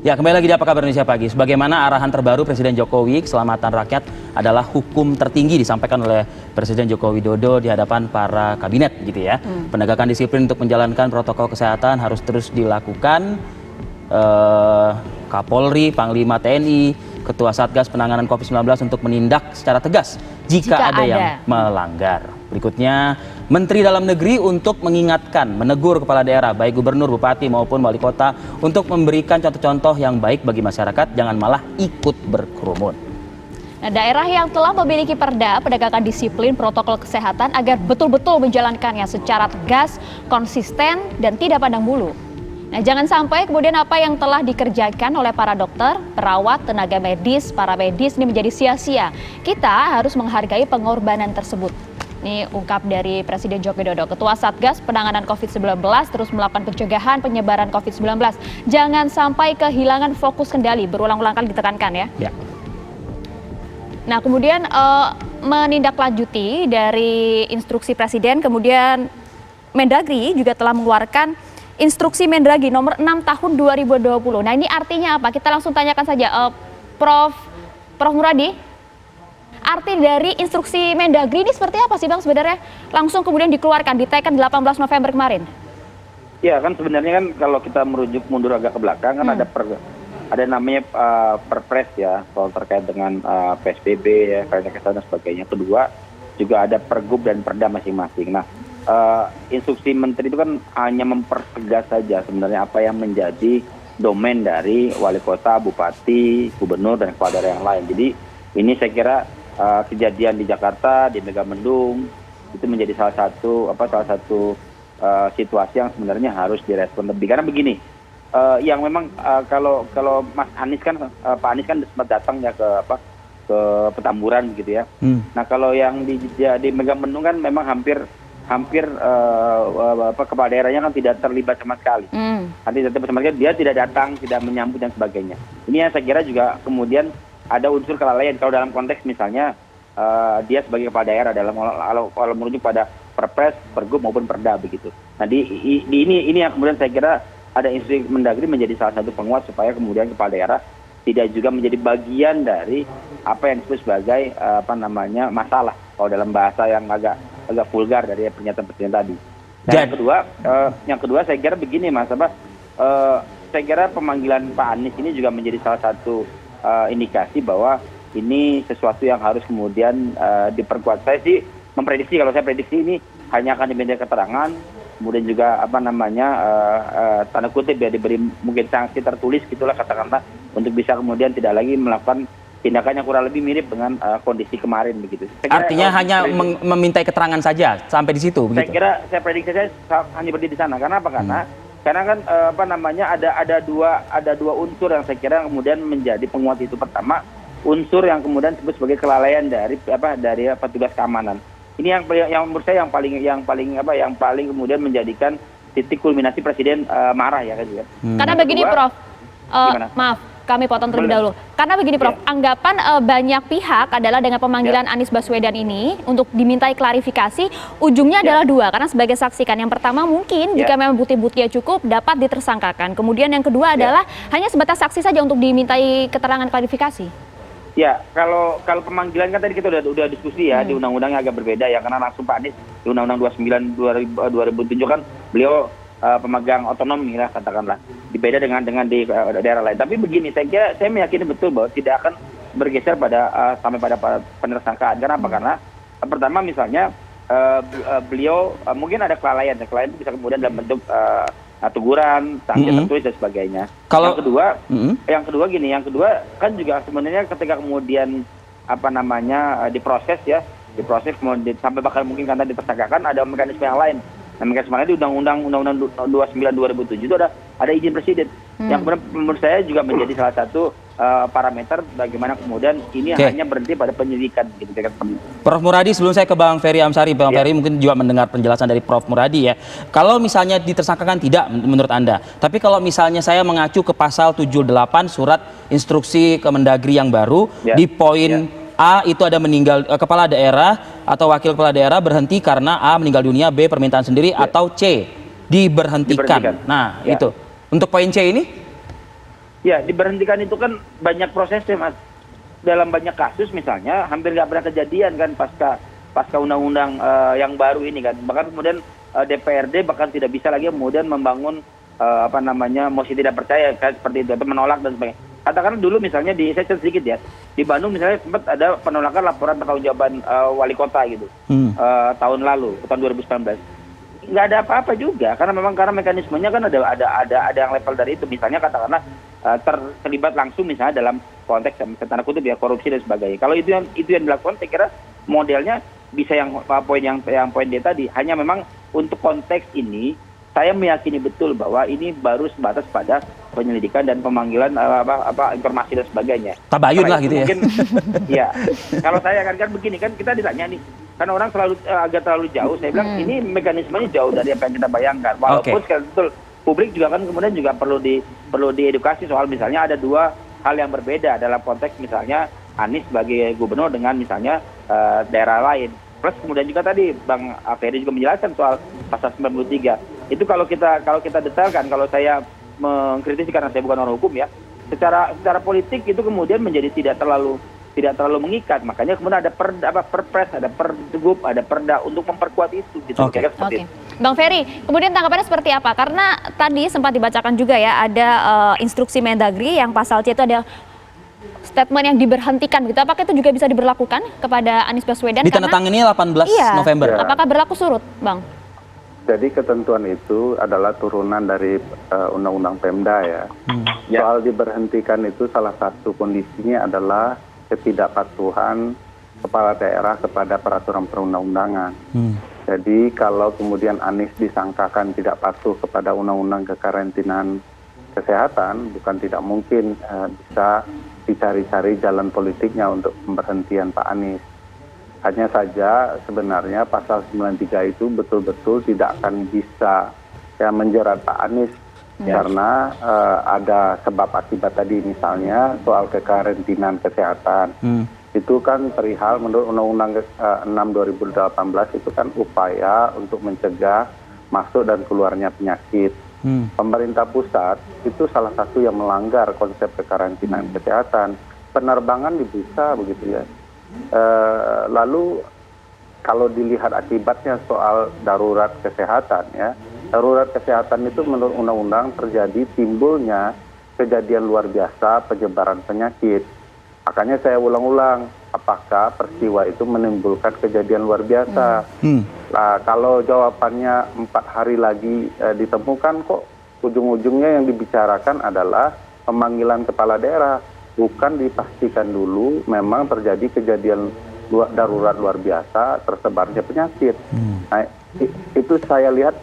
Ya, kembali lagi di Apa Kabar Indonesia Pagi. Sebagaimana arahan terbaru Presiden Jokowi, keselamatan rakyat adalah hukum tertinggi disampaikan oleh Presiden Joko Widodo di hadapan para kabinet gitu ya. Penegakan disiplin untuk menjalankan protokol kesehatan harus terus dilakukan. Kapolri, Panglima TNI, Ketua Satgas Penanganan COVID-19 untuk menindak secara tegas jika ada yang melanggar. Berikutnya, Menteri Dalam Negeri untuk mengingatkan, menegur kepala daerah, baik gubernur, bupati maupun wali kota untuk memberikan contoh-contoh yang baik bagi masyarakat, jangan malah ikut berkerumun. Nah, daerah yang telah memiliki perda penegakan disiplin protokol kesehatan agar betul-betul menjalankannya secara tegas, konsisten, dan tidak pandang bulu. Nah, jangan sampai kemudian apa yang telah dikerjakan oleh para dokter, perawat, tenaga medis, para medis ini menjadi sia-sia. Kita harus menghargai pengorbanan tersebut. Ini ungkap dari Presiden Joko Widodo. Ketua Satgas Penanganan COVID-19 terus melakukan pencegahan penyebaran COVID-19. Jangan sampai kehilangan fokus kendali, berulang-ulang kali ditekankan ya. Nah, kemudian menindaklanjuti dari instruksi Presiden, kemudian Mendagri juga telah mengeluarkan instruksi Mendagri nomor 6 tahun 2020. Nah, ini artinya apa? Kita langsung tanyakan saja, Prof Muradi. Arti dari instruksi Mendagri ini seperti apa sih Bang sebenarnya? Langsung kemudian dikeluarkan, diteken 18 November kemarin. Ya kan sebenarnya kan kalau kita merujuk mundur agak ke belakang kan ada namanya perpres ya soal terkait dengan PSBB ya, karantina kesehatan dan sebagainya. Kedua juga ada pergub dan perda masing-masing. Nah, instruksi menteri itu kan hanya mempertegas saja sebenarnya apa yang menjadi domain dari wali kota, bupati, gubernur dan kepala daerah yang lain. Jadi ini saya kira kejadian di Jakarta, di Megamendung itu menjadi salah satu situasi yang sebenarnya harus direspon lebih. Karena begini, yang memang kalau Mas Anies kan Pak Anies kan sempat datang ya ke Petamburan gitu ya. Nah, kalau yang di Megamendung kan memang hampir kepala daerahnya kan tidak terlibat sama sekali. Dia tidak datang, tidak menyambut dan sebagainya. Ini yang saya kira juga kemudian ada unsur kelalaian kalau dalam konteks misalnya dia sebagai kepala daerah dalam kalau merujuk pada perpres, pergub maupun perda begitu. Nah, ini yang kemudian saya kira ada instruksi Mendagri menjadi salah satu penguat supaya kemudian kepala daerah tidak juga menjadi bagian dari apa yang disebut sebagai masalah kalau dalam bahasa yang agak vulgar dari pernyataan presiden tadi. Dan yang kedua saya kira begini Mas, saya kira pemanggilan Pak Anies ini juga menjadi salah satu indikasi bahwa ini sesuatu yang harus kemudian diperkuat. Saya sih memprediksi, kalau saya prediksi ini hanya akan diminta keterangan, kemudian juga tanda kutip ya diberi mungkin sanksi tertulis gitulah katakanlah untuk bisa kemudian tidak lagi melakukan tindakan yang kurang lebih mirip dengan kondisi kemarin begitu. Artinya hanya memintai keterangan saja sampai di situ begitu. Saya prediksi saya hanya berdiri di sana. Karena apa? Karena kan ada dua unsur yang saya kira kemudian menjadi penguat itu. Pertama, unsur yang kemudian disebut sebagai kelalaian dari petugas keamanan. Ini yang menurut saya yang paling kemudian menjadikan titik kulminasi presiden marah ya kan juga. Karena begini Prof. Maaf, kami potong terlebih dahulu. Karena begini Prof, anggapan banyak pihak adalah dengan pemanggilan Anies Baswedan ini untuk dimintai klarifikasi, ujungnya adalah dua. Karena sebagai saksi kan, yang pertama mungkin jika memang bukti-buktinya cukup dapat ditersangkakan. Kemudian yang kedua adalah hanya sebatas saksi saja untuk dimintai keterangan klarifikasi. Ya, kalau pemanggilan kan tadi kita udah diskusi ya, di undang-undangnya agak berbeda ya, karena langsung Pak Anies di Undang-Undang 29 2007 kan beliau pemegang otonom ya katakanlah, beda dengan di daerah lain. Tapi begini, saya meyakini betul bahwa tidak akan bergeser sampai pada penersangkaan. Karena apa? Karena pertama misalnya beliau mungkin ada kelalaian itu bisa kemudian dalam bentuk teguran, sanksi tertulis dan sebagainya. Yang kedua kan juga sebenarnya ketika kemudian diproses kemudian sampai bahkan mungkin karena ditersangkakan ada mekanisme yang lain. Nah, mekanisme di Undang-Undang 29 2007 itu ada izin presiden. Yang menurut saya juga menjadi salah satu parameter bagaimana kemudian ini hanya berhenti pada penyidikan gitu. Prof Muradi, sebelum saya ke Bang Ferry Amsari, Bang Ferry mungkin juga mendengar penjelasan dari Prof Muradi ya. Kalau misalnya ditersangkakan tidak menurut Anda, tapi kalau misalnya saya mengacu ke pasal 78 surat instruksi Kemendagri yang baru di poin A itu ada meninggal kepala daerah atau wakil kepala daerah berhenti karena A meninggal dunia, B permintaan sendiri atau C diberhentikan. Nah, itu. Untuk poin C ini? Ya, diberhentikan itu kan banyak prosesnya, Mas. Dalam banyak kasus misalnya hampir nggak pernah kejadian kan pasca undang-undang yang baru ini kan. Bahkan kemudian DPRD bahkan tidak bisa lagi kemudian membangun mosi tidak percaya kan, seperti itu atau menolak dan sebagainya. Katakan dulu misalnya saya cerita sedikit ya. Di Bandung misalnya sempat ada penolakan laporan pertanggungjawaban wali kota gitu. Tahun lalu, tahun 2019. Nggak ada apa-apa juga karena mekanismenya kan ada yang level dari itu, misalnya katakanlah terlibat langsung misalnya dalam konteks tanda kutip ya korupsi dan sebagainya. Kalau itu yang dilakukan, saya kira modelnya bisa yang poin dia tadi, hanya memang untuk konteks ini saya meyakini betul bahwa ini baru sebatas pada penyelidikan dan pemanggilan informasi dan sebagainya. Tabayun lah gitu mungkin, ya. Kalau saya kan begini kan kita ditanya nih, kan orang selalu agak terlalu jauh. Saya bilang ini mekanismenya jauh dari apa yang kita bayangkan. Walaupun sekali betul publik juga kan kemudian juga perlu diedukasi soal misalnya ada dua hal yang berbeda dalam konteks misalnya Anies sebagai gubernur dengan misalnya daerah lain. Plus kemudian juga tadi Bang Ferry juga menjelaskan soal pasal 93. Itu kalau kita detailkan, kalau saya mengkritisi karena saya bukan orang hukum ya, secara politik itu kemudian menjadi tidak terlalu mengikat. Makanya kemudian ada perpres, ada pergub, ada perda untuk memperkuat itu gitu. Oke. Bang Ferry, kemudian tanggapannya seperti apa? Karena tadi sempat dibacakan juga ya ada instruksi Mendagri yang pasal C itu ada statement yang diberhentikan gitu. Apakah itu juga bisa diberlakukan kepada Anies Baswedan? Ditandatangani 18 November. Ya. Apakah berlaku surut, Bang? Jadi ketentuan itu adalah turunan dari Undang-Undang Pemda ya. Soal diberhentikan itu salah satu kondisinya adalah ketidakpatuhan kepala daerah kepada peraturan perundang-undangan. Jadi kalau kemudian Anies disangkakan tidak patuh kepada Undang-Undang Kekarantinaan Kesehatan, bukan tidak mungkin bisa dicari-cari jalan politiknya untuk pemberhentian Pak Anies. Hanya saja sebenarnya pasal 93 itu betul-betul tidak akan bisa menjerat Pak Anies karena ada sebab akibat tadi, misalnya soal kekarantinaan kesehatan. Itu kan perihal menurut Undang-Undang 6 2018 itu kan upaya untuk mencegah masuk dan keluarnya penyakit. Pemerintah pusat itu salah satu yang melanggar konsep kekarantinaan kesehatan. Penerbangan dibuka begitu ya. Lalu kalau dilihat akibatnya soal darurat kesehatan ya, darurat kesehatan itu menurut undang-undang terjadi timbulnya kejadian luar biasa penyebaran penyakit. Makanya saya ulang-ulang, apakah peristiwa itu menimbulkan kejadian luar biasa? Nah, kalau jawabannya 4 hari lagi ditemukan, kok ujung-ujungnya yang dibicarakan adalah pemanggilan kepala daerah. Bukan dipastikan dulu memang terjadi kejadian darurat luar biasa tersebarnya penyakit. Nah, itu saya lihat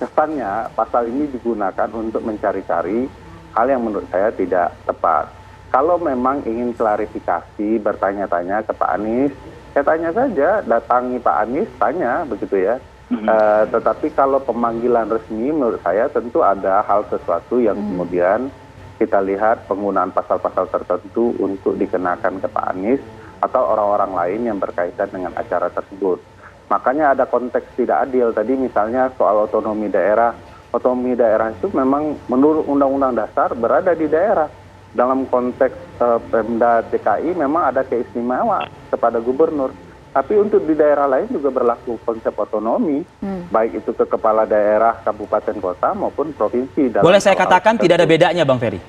kesannya pasal ini digunakan untuk mencari-cari hal yang menurut saya tidak tepat. Kalau memang ingin klarifikasi, bertanya-tanya ke Pak Anies, saya tanya saja, datangi Pak Anies, tanya begitu ya. Tetapi kalau pemanggilan resmi menurut saya tentu ada hal sesuatu yang kemudian kita lihat penggunaan pasal-pasal tertentu untuk dikenakan ke Pak Anies atau orang-orang lain yang berkaitan dengan acara tersebut. Makanya ada konteks tidak adil tadi, misalnya soal otonomi daerah. Otonomi daerah itu memang menurut Undang-Undang Dasar berada di daerah. Dalam konteks Pemda DKI memang ada keistimewaan kepada gubernur. Tapi untuk di daerah lain juga berlaku konsep otonomi, baik itu ke kepala daerah, kabupaten, kota maupun provinsi. Boleh saya katakan tidak ada bedanya, Bang Ferry?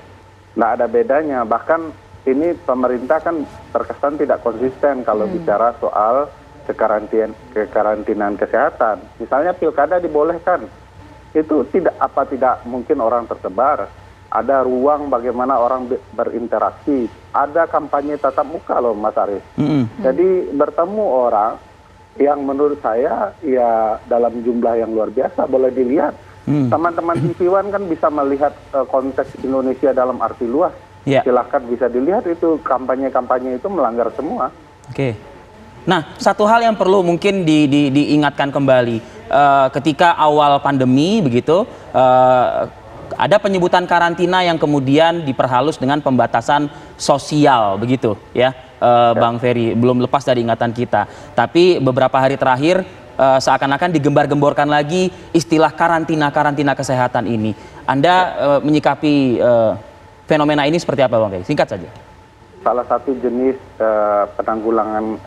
Nggak ada bedanya, bahkan ini pemerintah kan terkesan tidak konsisten kalau bicara soal kekarantinaan kesehatan. Misalnya pilkada dibolehkan, itu tidak mungkin orang tersebar. Ada ruang bagaimana orang berinteraksi. Ada kampanye tatap muka loh Mas Arief. Jadi bertemu orang yang menurut saya ya dalam jumlah yang luar biasa, boleh dilihat. Teman-teman TV One kan bisa melihat konteks Indonesia dalam arti luas. Silahkan bisa dilihat itu kampanye-kampanye itu melanggar semua. Oke. Nah, satu hal yang perlu mungkin diingatkan kembali. Ketika awal pandemi begitu, ada penyebutan karantina yang kemudian diperhalus dengan pembatasan sosial begitu ya, Bang Ferry, belum lepas dari ingatan kita. Tapi beberapa hari terakhir seakan-akan digembar-gemborkan lagi istilah karantina kesehatan ini. Anda menyikapi fenomena ini seperti apa Bang Ferry? Singkat saja. Salah satu jenis penanggulangan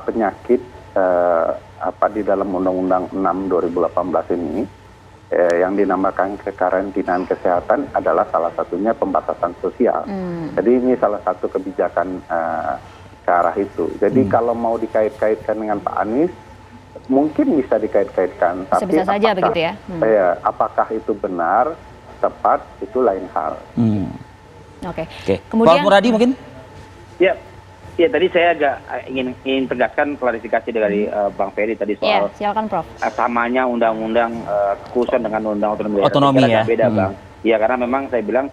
penyakit di dalam Undang-Undang 6 2018 ini yang dinamakan kekarantinaan kesehatan adalah salah satunya pembatasan sosial. Jadi ini salah satu kebijakan ke arah itu. Jadi kalau mau dikait-kaitkan dengan Pak Anies, mungkin bisa dikait-kaitkan. Tapi Bisa saja begitu ya. Apakah itu benar, tepat, itu lain hal. Oke. Kemudian Prof. Muradi mungkin? Ya, tadi saya agak ingin tegaskan klarifikasi dari Bang Ferry tadi soal silakan Prof. Samanya undang-undang khusus dengan undang otonomi ya. Beda Bang. Ya karena memang saya bilang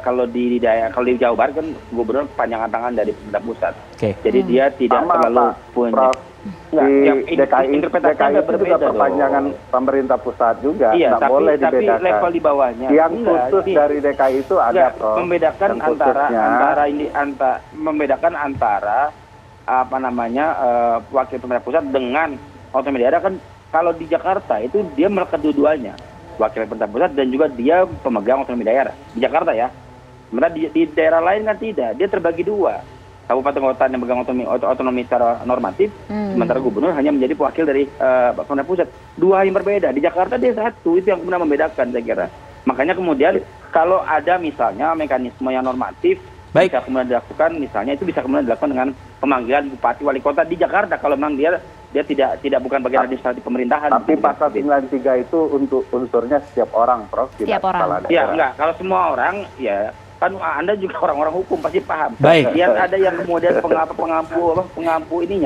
kalau di Jawa Barat kan gubernur panjangan tangan dari pemerintah pusat. Jadi dia tidak terlalu punya. Di DKI itu juga perpanjangan pemerintah pusat juga, nggak boleh dibedakan. Tapi level di bawahnya. Yang khusus dari DKI itu ada membedakan antara wakil pemerintah pusat dengan otonomi daerah kan. Kalau di Jakarta itu dia melekat dua-duanya, wakil pemerintah pusat dan juga dia pemegang otonomi daerah di Jakarta ya. Sementara di daerah lain kan tidak, dia terbagi dua. Kabupaten kota yang memegang otonomi secara normatif, sementara gubernur hanya menjadi wakil dari pemerintah pusat. Dua yang berbeda. Di Jakarta dia satu, itu yang kemudian membedakan saya kira. Makanya kemudian kalau ada misalnya mekanisme yang normatif, bisa kemudian dilakukan, misalnya itu bisa kemudian dilakukan dengan pemanggilan bupati wali kota di Jakarta kalau memang dia tidak bukan bagian administratif pemerintahan. Tapi pasal 93 itu untuk unsurnya setiap orang, Prof. Setiap orang. Ya enggak, kalau semua orang ya kan Anda juga orang-orang hukum pasti paham. Baik. Ada yang kemudian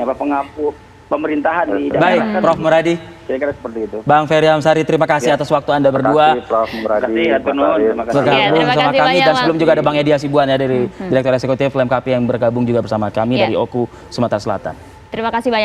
pengampu pemerintahan di daerah. Baik, Prof. Muradi. Saya kira seperti itu. Bang Ferry Amsari, terima kasih atas waktu Anda berdua. Terima kasih, Prof. Muradi. Terima kasih. Bergabung terima bersama kasih kami banyak, dan Bang. sebelum juga ada Bang Edi Hasibuan ya dari Direktur Eksekutif LMKP yang bergabung juga bersama kami dari OKU Sumatera Selatan. Terima kasih banyak.